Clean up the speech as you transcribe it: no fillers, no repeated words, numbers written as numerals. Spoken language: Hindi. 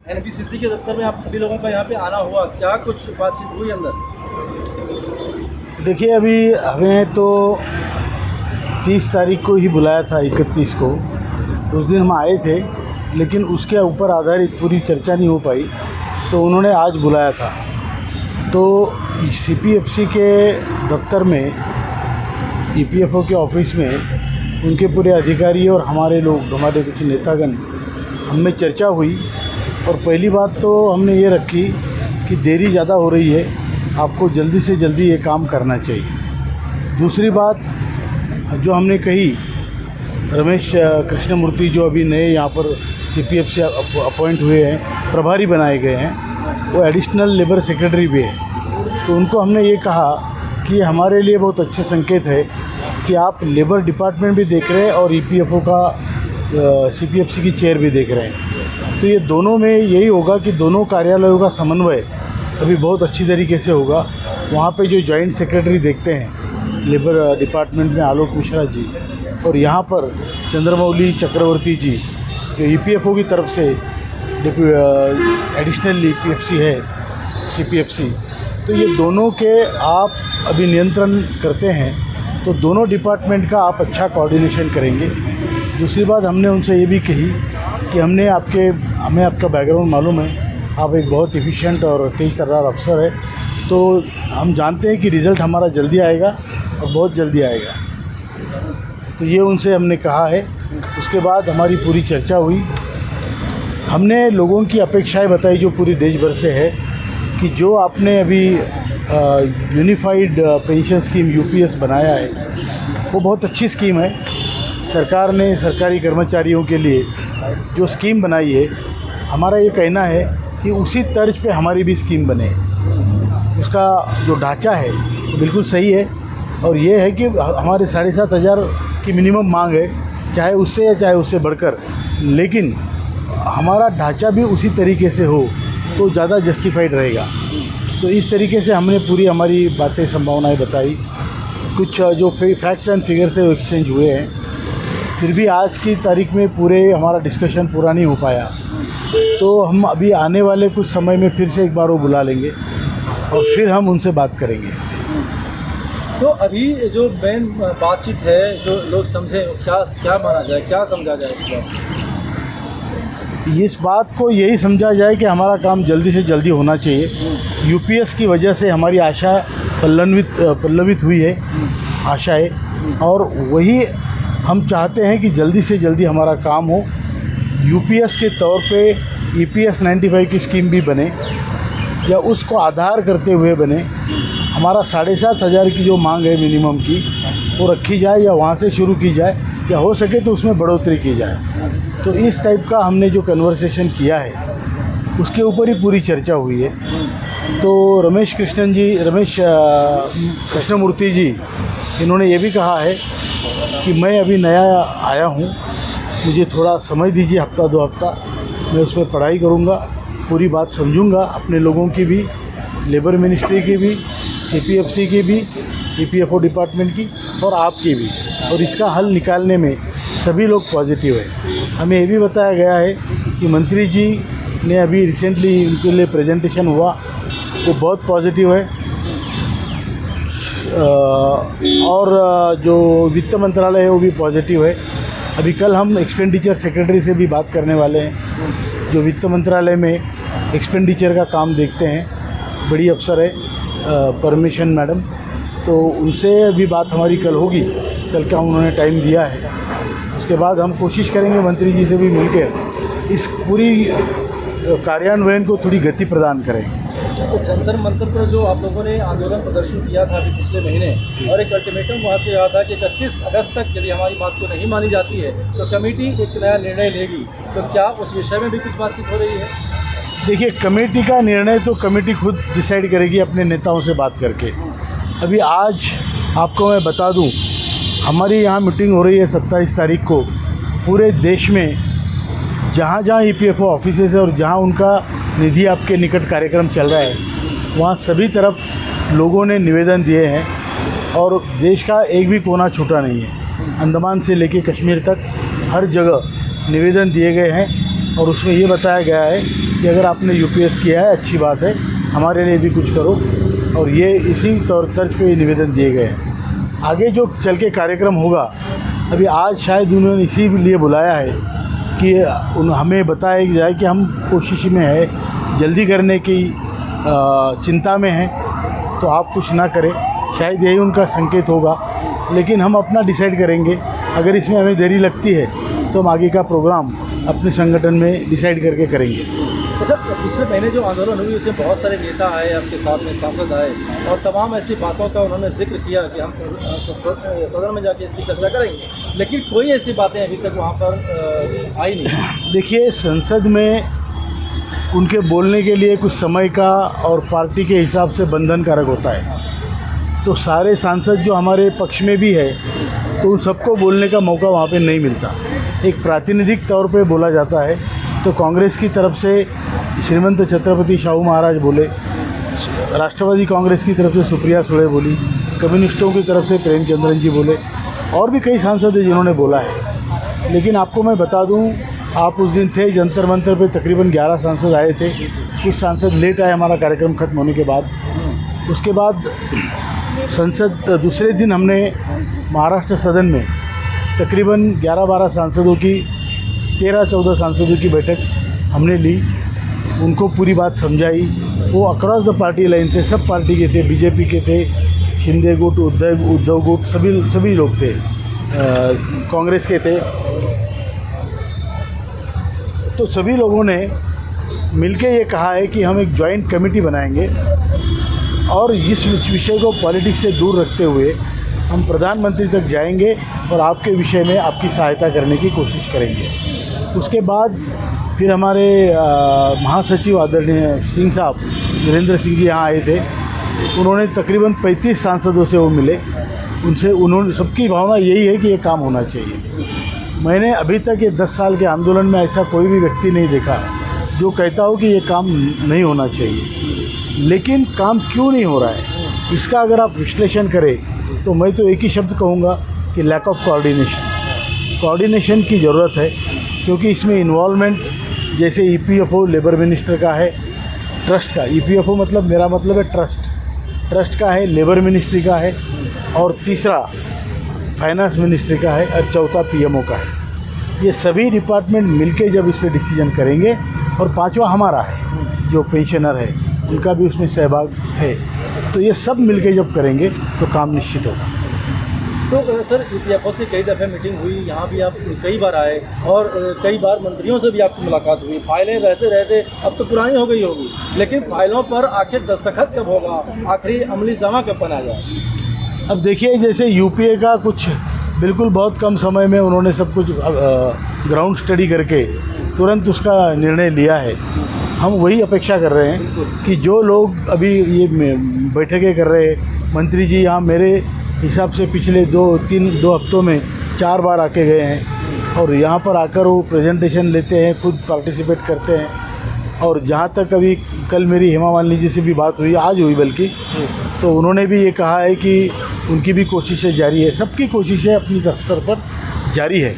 एनपीसीसी के दफ्तर में आप सभी लोगों का यहाँ पे आना हुआ, क्या कुछ बातचीत हुई अंदर? देखिए, अभी हमें तो 30 तारीख को ही बुलाया था, 31 को। उस दिन हम आए थे, लेकिन उसके ऊपर आधारित पूरी चर्चा नहीं हो पाई, तो उन्होंने आज बुलाया था। तो सीपीएफसी के दफ्तर में, ईपीएफओ के ऑफिस में उनके पूरे अधिकारी और हमारे लोग, हमारे कुछ नेतागण, हमें चर्चा हुई। और पहली बात तो हमने ये रखी कि देरी ज़्यादा हो रही है, आपको जल्दी से जल्दी ये काम करना चाहिए। दूसरी बात जो हमने कही, रमेश कृष्णमूर्ति जो अभी नए यहाँ पर सीपीएफसी अपॉइंट हुए हैं, प्रभारी बनाए गए हैं, वो एडिशनल लेबर सेक्रेटरी भी है। तो उनको हमने ये कहा कि हमारे लिए बहुत अच्छे संकेत है कि आप लेबर डिपार्टमेंट भी देख रहे हैं और ईपीएफओ का सीपीएफसी की चेयर भी देख रहे हैं। तो ये दोनों में यही होगा कि दोनों कार्यालयों का समन्वय अभी बहुत अच्छी तरीके से होगा। वहाँ पे जो जॉइंट सेक्रेटरी देखते हैं लेबर डिपार्टमेंट में, आलोक मिश्रा जी, और यहाँ पर चंद्रमौली चक्रवर्ती जी जो ईपीएफओ की तरफ से एडिशनल ईपीएफसी है सीपीएफसी, तो ये दोनों के आप अभी नियंत्रण करते हैं, तो दोनों डिपार्टमेंट का आप अच्छा कोऑर्डिनेशन करेंगे। दूसरी बात हमने उनसे ये भी कही कि हमें आपका बैकग्राउंड मालूम है, आप एक बहुत एफिशिएंट और तेज़ तर्रार अफसर है, तो हम जानते हैं कि रिज़ल्ट हमारा जल्दी आएगा और बहुत जल्दी आएगा। तो ये उनसे हमने कहा है। उसके बाद हमारी पूरी चर्चा हुई। हमने लोगों की अपेक्षाएं बताई जो पूरी देश भर से है कि जो आपने अभी यूनिफाइड पेंशन स्कीम यूपीएस बनाया है, वो बहुत अच्छी स्कीम है। सरकार ने सरकारी कर्मचारियों के लिए जो स्कीम बनाई है, हमारा ये कहना है कि उसी तर्ज पे हमारी भी स्कीम बने। उसका जो ढांचा है वो बिल्कुल सही है, और ये है कि हमारे 7,500 की मिनिमम मांग है, चाहे उससे या चाहे उससे बढ़कर, लेकिन हमारा ढांचा भी उसी तरीके से हो तो ज़्यादा जस्टिफाइड रहेगा। तो इस तरीके से हमने पूरी हमारी बातें, संभावनाएं बताई। कुछ जो फैक्ट्स एंड फिगर से एक्सचेंज हुए हैं, फिर भी आज की तारीख में पूरे हमारा डिस्कशन पूरा नहीं हो पाया, तो हम अभी आने वाले कुछ समय में फिर से एक बार वो बुला लेंगे और फिर हम उनसे बात करेंगे। तो अभी जो मेन बातचीत है, जो लोग समझें, क्या माना जाए, क्या समझा जाए इस बात को यही समझा जाए कि हमारा काम जल्दी से जल्दी होना चाहिए। यूपीएस की वजह से हमारी आशा पल्लवित हुई है, आशाएं, और वही हम चाहते हैं कि जल्दी से जल्दी हमारा काम हो। यूपीएस के तौर पे ईपीएस 95 की स्कीम भी बने, या उसको आधार करते हुए बने। हमारा 7,500 की जो मांग है मिनिमम की, वो रखी जाए या वहाँ से शुरू की जाए, या हो सके तो उसमें बढ़ोतरी की जाए। तो इस टाइप का हमने जो कन्वर्सेशन किया है, उसके ऊपर ही पूरी चर्चा हुई है। तो रमेश कृष्णमूर्ति जी, इन्होंने ये भी कहा है कि मैं अभी नया आया हूँ, मुझे थोड़ा समय दीजिए, हफ्ता 2 हफ्ता, मैं उस पर पढ़ाई करूँगा, पूरी बात समझूंगा, अपने लोगों की भी, लेबर मिनिस्ट्री की भी, सीपीएफसी की भी, ईपीएफओ डिपार्टमेंट की और आपकी भी, और इसका हल निकालने में सभी लोग पॉजिटिव है। हमें ये भी बताया गया है कि मंत्री जी ने अभी रिसेंटली उनके लिए प्रेजेंटेशन हुआ, वो बहुत पॉजिटिव है। और जो वित्त मंत्रालय है वो भी पॉजिटिव है। अभी कल हम एक्सपेंडिचर सेक्रेटरी से भी बात करने वाले हैं, जो वित्त मंत्रालय में एक्सपेंडिचर का काम देखते हैं, बड़ी अफसर है परमिशन मैडम, तो उनसे भी बात हमारी कल होगी। कल का उन्होंने टाइम दिया है। उसके बाद हम कोशिश करेंगे मंत्री जी से भी मिलकर इस पूरी कार्यान्वयन को थोड़ी गति प्रदान करें। तो जंतर मंतर पर जो आप लोगों ने आंदोलन प्रदर्शन किया था अभी पिछले महीने, और एक अल्टीमेटम वहाँ से आया था कि 31 अगस्त तक यदि हमारी बात को नहीं मानी जाती है तो कमेटी एक नया निर्णय लेगी, तो क्या उस विषय में भी कुछ बातचीत हो रही है? देखिए, कमेटी का निर्णय तो कमेटी खुद डिसाइड करेगी अपने नेताओं से बात करके। अभी आज आपको मैं बता दूं, हमारी यहाँ मीटिंग हो रही है 27 तारीख को। पूरे देश में जहाँ जहाँ ईपीएफओ ऑफिसेज है और जहाँ उनका निधि आपके निकट कार्यक्रम चल रहा है, वहाँ सभी तरफ लोगों ने निवेदन दिए हैं, और देश का एक भी कोना छूटा नहीं है। अंडमान से लेके कश्मीर तक हर जगह निवेदन दिए गए हैं, और उसमें ये बताया गया है कि अगर आपने यूपीएस किया है अच्छी बात है, हमारे लिए भी कुछ करो, और ये इसी तर्ज पे निवेदन दिए गए हैं। आगे जो चल के कार्यक्रम होगा, अभी आज शायद उन्होंने इसीलिए बुलाया है कि हमें बताया जाए कि हम कोशिश में है, जल्दी करने की चिंता में हैं, तो आप कुछ ना करें, शायद यही उनका संकेत होगा। लेकिन हम अपना डिसाइड करेंगे, अगर इसमें हमें देरी लगती है तो हम आगे का प्रोग्राम अपने संगठन में डिसाइड करके करेंगे। अच्छा, पिछले महीने जो आंदोलन हुई उसमें बहुत सारे नेता आए, आपके साथ में सांसद आए, और तमाम ऐसी बातों का उन्होंने जिक्र किया कि हम सदन में जाके इसकी चर्चा करेंगे, लेकिन कोई ऐसी बातें अभी तक वहाँ पर आई नहीं। देखिए, संसद में उनके बोलने के लिए कुछ समय का और पार्टी के हिसाब से बंधनकारक होता है। तो सारे सांसद जो हमारे पक्ष में भी है, तो उन सबको बोलने का मौका वहाँ पे नहीं मिलता। एक प्रातिनिधिक तौर पे बोला जाता है। तो कांग्रेस की तरफ से श्रीमंत छत्रपति शाहू महाराज बोले, राष्ट्रवादी कांग्रेस की तरफ से सुप्रिया सुळे बोली, कम्युनिस्टों की तरफ से प्रेमचंद्रन जी बोले, और भी कई सांसद हैं जिन्होंने बोला है। लेकिन आपको मैं बता दूं, आप उस दिन थे जंतर मंतर पे, तकरीबन 11 सांसद आए थे। कुछ सांसद लेट आए हमारा कार्यक्रम खत्म होने के बाद। उसके बाद संसद दूसरे दिन हमने महाराष्ट्र सदन में तकरीबन 11-12 सांसदों की, 13-14 सांसदों की बैठक हमने ली, उनको पूरी बात समझाई। वो अक्रॉस द पार्टी लाइन थे, सब पार्टी के थे, बीजेपी के थे, शिंदे गुट, उद्धव गुट, सभी लोग थे, कांग्रेस के थे। तो सभी लोगों ने मिलके ये कहा है कि हम एक जॉइंट कमेटी बनाएंगे और इस विषय को पॉलिटिक्स से दूर रखते हुए हम प्रधानमंत्री तक जाएंगे और आपके विषय में आपकी सहायता करने की कोशिश करेंगे। उसके बाद फिर हमारे महासचिव आदरणीय सिंह साहब, वीरेंद्र सिंह जी यहाँ आए थे। उन्होंने तकरीबन 35 सांसदों से वो मिले, उन्होंने सबकी भावना यही है कि ये काम होना चाहिए। मैंने अभी तक ये 10 साल के आंदोलन में ऐसा कोई भी व्यक्ति नहीं देखा जो कहता हो कि ये काम नहीं होना चाहिए। लेकिन काम क्यों नहीं हो रहा है, इसका अगर आप विश्लेषण करें तो मैं तो एक ही शब्द कहूँगा कि लैक ऑफ कोऑर्डिनेशन की ज़रूरत है। क्योंकि इसमें इन्वॉल्वमेंट जैसे ईपीएफओ लेबर मिनिस्टर का है, ट्रस्ट का, ईपीएफओ मतलब मेरा मतलब है ट्रस्ट का है, लेबर मिनिस्ट्री का है, और तीसरा फाइनेंस मिनिस्ट्री का है, और चौथा पीएमओ का है। ये सभी डिपार्टमेंट मिलके जब इस पर डिसीजन करेंगे, और पांचवा हमारा है जो पेंशनर है, उनका भी उसमें सहभाग है, तो ये सब मिलके जब करेंगे तो काम निश्चित होगा। तो सर, ईपीएफओ से कई दफ़े मीटिंग हुई, यहाँ भी आप कई बार आए, और कई बार मंत्रियों से भी आपकी मुलाकात हुई। फाइलें रहते रहते अब तो पुरानी हो गई होगी, लेकिन फाइलों पर आखिर दस्तखत कब होगा, आखिरी अमली जमा कब बनाया जाए? अब देखिए, जैसे यूपीए का कुछ बिल्कुल बहुत कम समय में उन्होंने सब कुछ ग्राउंड स्टडी करके तुरंत उसका निर्णय लिया है। हम वही अपेक्षा कर रहे हैं कि जो लोग अभी ये बैठकें कर रहे हैं, मंत्री जी यहाँ मेरे हिसाब से पिछले 2 हफ्तों में 4 बार आके गए हैं, और यहाँ पर आकर वो प्रेजेंटेशन लेते हैं, खुद पार्टिसिपेट करते हैं। और जहाँ तक अभी कल मेरी हेमा मालिनी जी से भी बात हुई, आज हुई बल्कि, तो उन्होंने भी ये कहा है कि उनकी भी कोशिशें जारी है, सबकी कोशिशें अपनी स्तर पर जारी है।